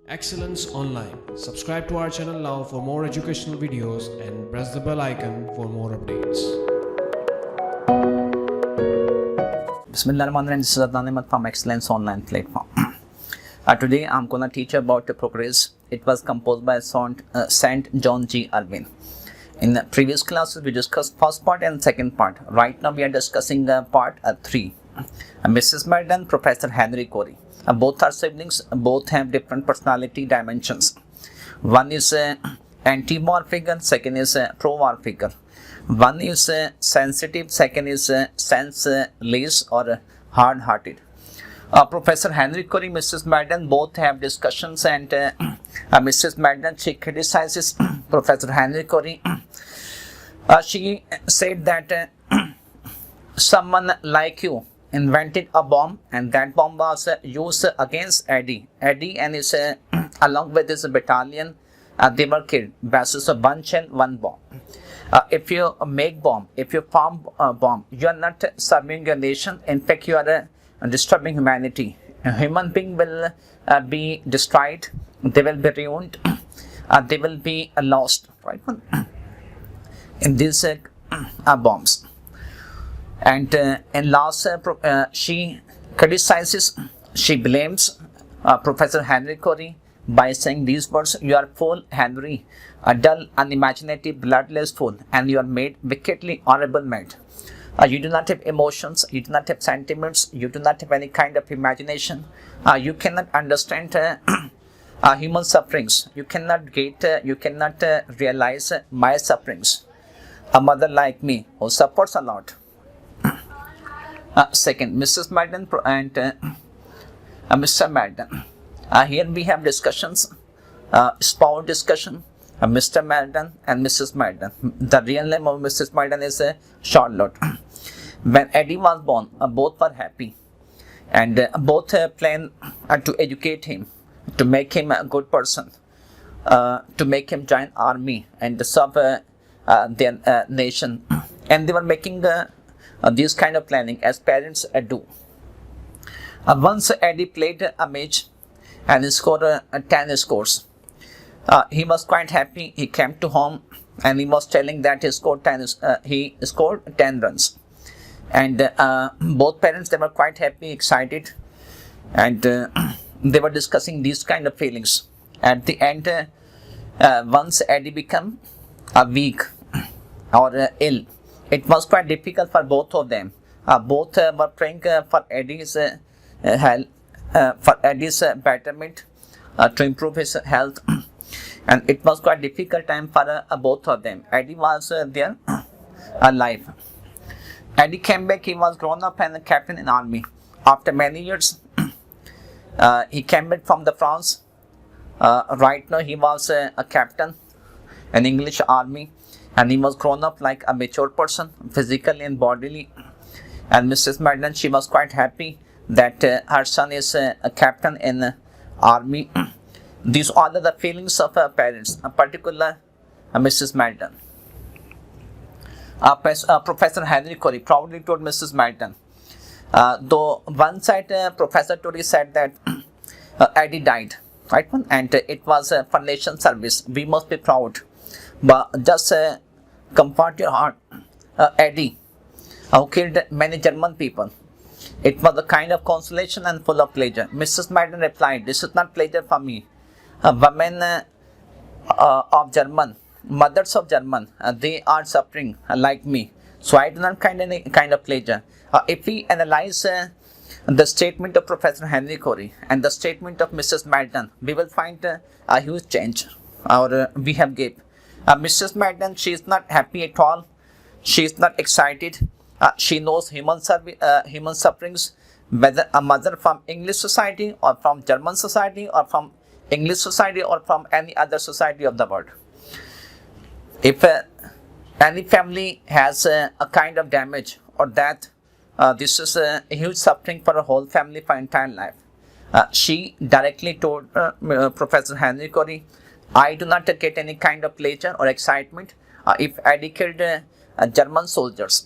Excellence Online. Subscribe to our channel now for more educational videos and press the bell icon for more updates. Bismillahirrahmanirrahim. This is Adnan from Excellence Online platform. Today I'm gonna teach about the progress. It was composed by Saint John G. Irving. In the previous classes we discussed first part and second part. Right now we are discussing part 3. Mrs. Madden, Professor Henry Corey. Both are siblings, both have different personality dimensions. One is anti-war figure, second is pro-war figure. One is sensitive, second is senseless or hard-hearted. Professor Henry Corey, Mrs. Madden, both have discussions, and Mrs. Madden, she criticizes Professor Henry Corey. She said that someone like you invented a bomb, and that bomb was used against Eddie. Eddie and his along with his battalion, they were killed. Basis of one shell, one bomb. If you make bomb, if you form a bomb, you are not serving your nation. In fact, you are disturbing humanity. A human being will be destroyed. They will be ruined. They will be lost. Right? In these bombs. And in last, she criticizes, she blames Professor Henry Corey by saying these words: "You are fool, Henry, a dull, unimaginative, bloodless fool, and you are made wickedly horrible mad. You do not have emotions, you do not have sentiments, you do not have any kind of imagination. You cannot understand human sufferings. You cannot realize my sufferings. A mother like me who suffers a lot." Second, Mrs. Madden and Mr. Madden. Here we have discussions, spouse discussion, Mr. Madden and Mrs. Madden. The real name of Mrs. Madden is Charlotte. When Eddie was born, both were happy, and both planned to educate him, to make him a good person, to make him join army and serve their nation, and they were making this kind of planning as parents do. Once Eddie played a match and scored 10 scores. He was quite happy. He came to home and he was telling that he scored 10 runs. And both parents, they were quite happy, excited, and they were discussing these kind of feelings. At the end, once Eddie became weak or ill, it was quite difficult for both of them. Both were praying for Eddie's health, for Eddie's betterment, to improve his health, and it was quite difficult time for both of them. Eddie was there alive. Eddie came back. He was grown up and a captain in army. After many years, he came back from the France. Right now, he was a captain in English army. And he was grown up like a mature person, physically and bodily. And Mrs. Madden, she was quite happy that her son is a captain in army. These are the feelings of her parents, in particular Mrs. Madden. Professor Henry Corey proudly told Mrs. Madden, though one side Professor Corey said that Eddie died, right? And it was for nation service. We must be proud. But just comfort your heart. Eddie, who killed many German people. It was a kind of consolation and full of pleasure. Mrs. Madden replied, "This is not pleasure for me. Women of German, mothers of German, they are suffering like me. So I do not find any kind of pleasure." If we analyze the statement of Professor Henry Corey and the statement of Mrs. Madden, we will find a huge change, or we have gap. Mrs. Madden, she is not happy at all. She is not excited. She knows human sufferings, whether a mother from English society or from German society or from English society or from any other society of the world. If any family has a kind of damage or death, this is a huge suffering for a whole family for entire life. She directly told Professor Henry Corey, "I do not get any kind of pleasure or excitement if Eddie killed German soldiers.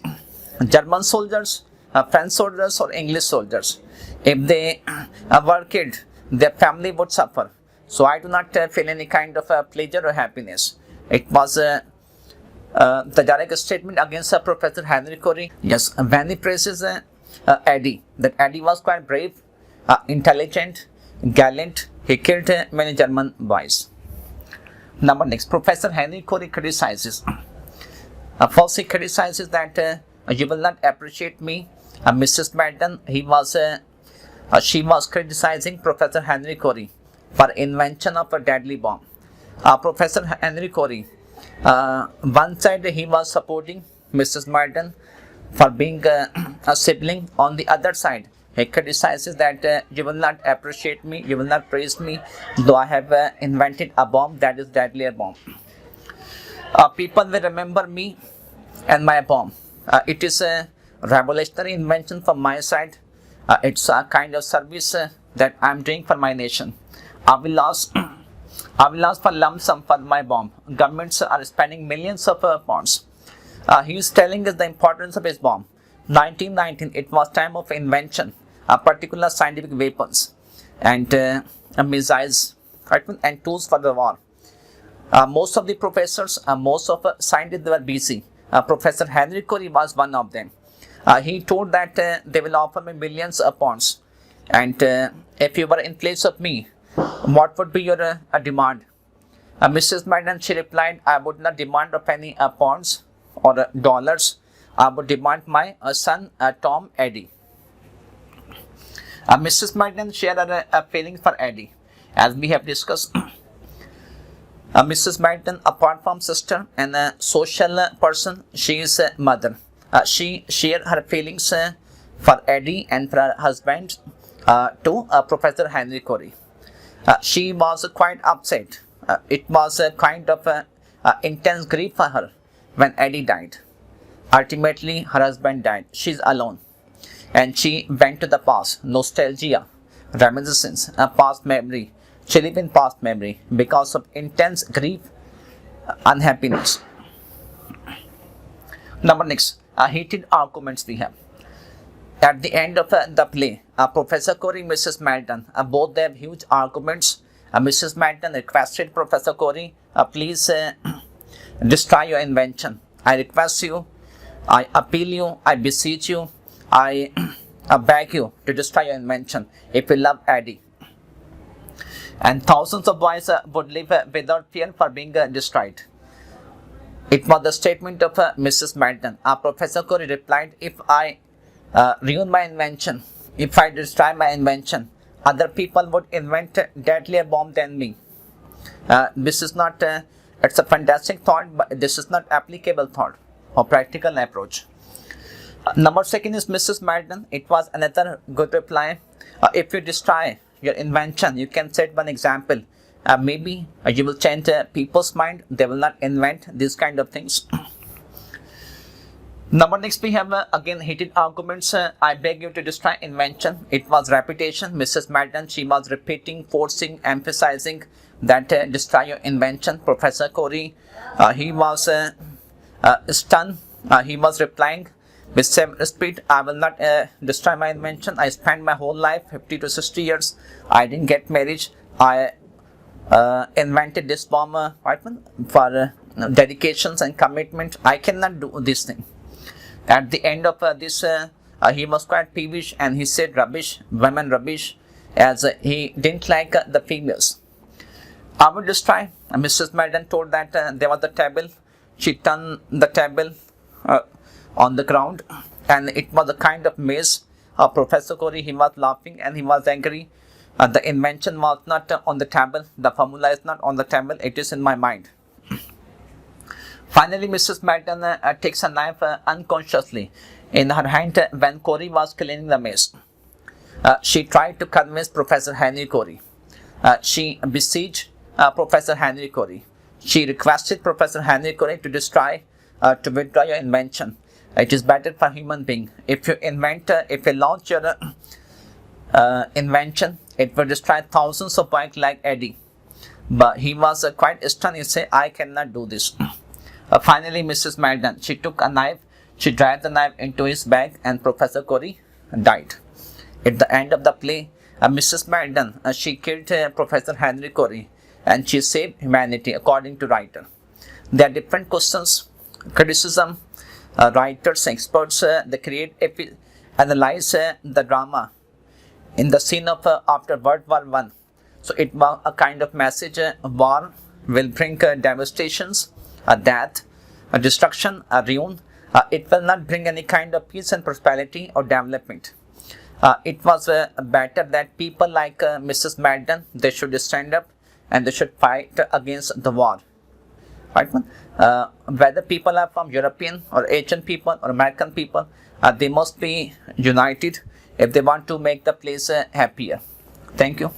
German soldiers, French soldiers or English soldiers. If they were killed, their family would suffer. So I do not feel any kind of pleasure or happiness. It was the direct statement against Professor Henry Corey. Yes, when he praises Eddie, that Eddie was quite brave, intelligent, gallant. He killed many German boys. Number next, Professor Henry Corey criticizes. First, he criticizes that you will not appreciate me, Mrs. Madden. She was criticizing Professor Henry Corey for invention of a deadly bomb. Professor Henry Corey, one side he was supporting Mrs. Madden for being a sibling. On the other side, he criticizes that you will not appreciate me, you will not praise me, though I have invented a bomb that is deadlier bomb. People will remember me and my bomb. It is a revolutionary invention from my side. It's a kind of service that I am doing for my nation. I will ask for lump sum for my bomb. Governments are spending millions of pounds. He is telling us the importance of his bomb. 1919, it was time of invention, particular scientific weapons and missiles, right, and tools for the war. Most of the professors, most of scientists were busy. Professor Henry Corey was one of them. He told that they will offer me millions of pounds, and if you were in place of me, what would be your demand? Mrs. Madden, she replied, I would not demand of any pounds or dollars. I would demand my son, Tom Eddie. Mrs. Madden shared her feelings for Eddie, as we have discussed. Mrs. Madden, apart from sister and a social person, she is a mother. She shared her feelings for Eddie and for her husband to Professor Henry Corey. She was quite upset. It was a kind of intense grief for her when Eddie died. Ultimately, her husband died. She is alone. And she went to the past, nostalgia, reminiscence, past memory. She lived in past memory because of intense grief, unhappiness. Number next, heated arguments we have. At the end of the play, Professor Corey and Mrs. Madden, both they have huge arguments. Mrs. Madden requested Professor Corey, please destroy your invention. I request you, I appeal you, I beseech you, I beg you to destroy your invention if you love Eddie. And thousands of boys would live without fear for being destroyed. It was the statement of Mrs. Madden. Professor Corey replied, if I ruin my invention, if I destroy my invention, other people would invent a deadlier bomb than me. This is not, it's a fantastic thought, but this is not applicable thought or practical approach. Number second is Mrs. Madden. It was another good reply. If you destroy your invention, you can set one example. Maybe you will change people's mind. They will not invent these kind of things. Number next, we have again heated arguments. I beg you to destroy invention. It was repetition. Mrs. Madden, she was repeating, forcing, emphasizing that destroy your invention. Professor Corey, he was stunned. He was replying with severe speed, I will not destroy my invention. I spent my whole life, 50 to 60 years. I didn't get married. I invented this bomb for dedications and commitment. I cannot do this thing. At the end of this, he was quite peevish and he said rubbish, women rubbish, as he didn't like the females. I will destroy. Mrs. Madden told that there was the table. She turned the table on the ground and it was a kind of maze. Professor Corey, he was laughing and he was angry. The invention was not on the table. The formula is not on the table. It is in my mind. Finally, Mrs. Madden takes a knife unconsciously in her hand when Corey was cleaning the maze. She tried to convince Professor Henry Corey. She besieged Professor Henry Corey. She requested Professor Henry Corey to destroy, to withdraw your invention. It is better for human being. If you invent, if you launch your invention, it will destroy thousands of bikes like Eddie. But he was quite stunned. He said, I cannot do this. Finally, Mrs. Madden, she took a knife. She dragged the knife into his bag and Professor Corey died. At the end of the play, Mrs. Madden, she killed Professor Henry Corey and she saved humanity, according to writer. There are different questions, criticism, writers, experts, they create, analyze the drama in the scene of after World War I. So it was a kind of message, war will bring devastations, death, destruction, ruin. It will not bring any kind of peace and prosperity or development. It was better that people like Mrs. Madden, they should stand up and they should fight against the war. Right? Whether people are from European or Asian people or American people, they must be united if they want to make the place happier. Thank you.